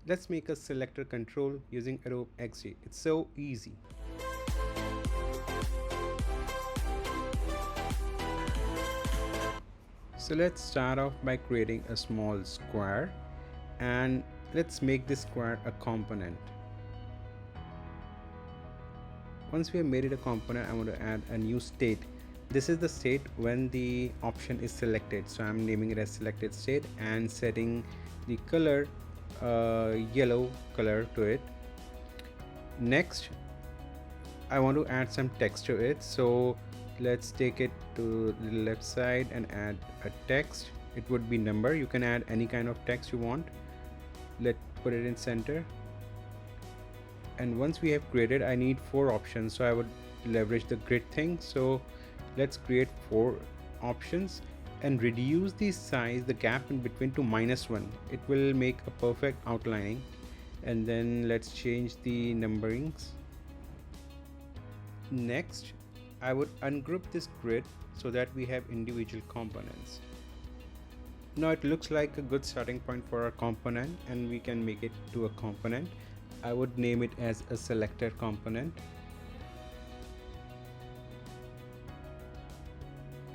Let's make a selector control using Adobe XD. It's so easy. So let's start off by creating a small square, and let's make this square a component. Once we have made it a component, I want to add a new state. This is the state when the option is selected, so I'm naming it as selected state and setting the color yellow color to it. Next, I want to add some text to it, so let's take it to the left side and add a text. It would be number. You can add any kind of text you want. Let's put it in center. And once we have created, I need 4 options, so I would leverage the grid thing. So let's create 4 options and reduce the size, the gap in between, to -1. It will make a perfect outlining. And then let's change the numberings. Next, I would ungroup this grid so that we have individual components. Now it looks like a good starting point for our component, and we can make it to a component. I would name it as a selector component.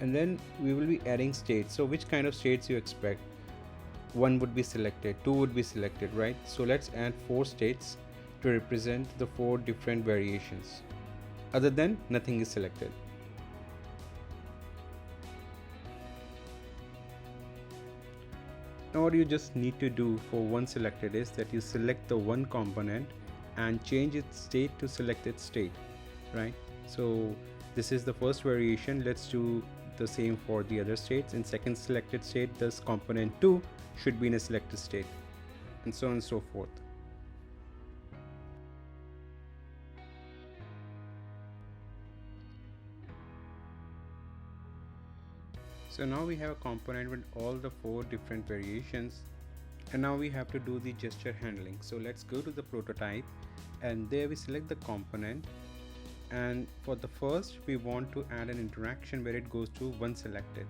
And then we will be adding states. So which kind of states you expect? 1 would be selected, 2 would be selected, right? So let's add 4 states to represent the 4 different variations. Other than, nothing is selected. Now what you just need to do for one selected is that you select the one component and change its state to selected state, right? So this is the first variation. Let's do the same for the other states. In second selected state, this component 2 should be in a selected state, and so on and so forth. So now we have a component with all the 4 different variations, and now we have to do the gesture handling. So let's go to the prototype, and there we select the component, and for the first we want to add an interaction where it goes to 1 selected.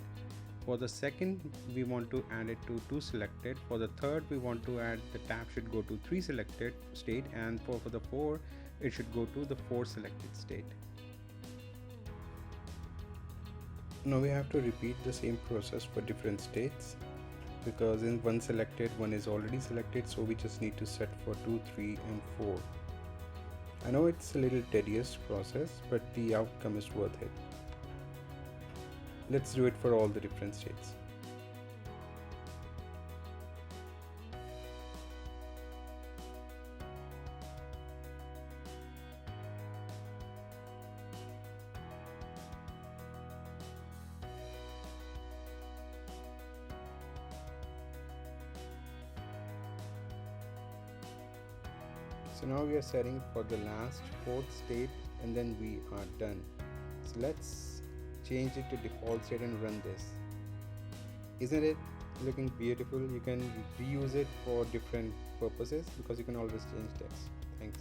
For the second, we want to add it to 2 selected. For the third, we want to add the tab should go to 3 selected state, and for the 4 it should go to the 4 selected state. Now we have to repeat the same process for different states, because in 1 selected, 1 is already selected, so we just need to set for 2, 3 and 4. I know it's a little tedious process, but the outcome is worth it. Let's do it for all the different states. So now we are setting for the last 4th state, and then we are done. So let's change it to default state and run this. Isn't it looking beautiful? You can reuse it for different purposes because you can always change text. Thanks.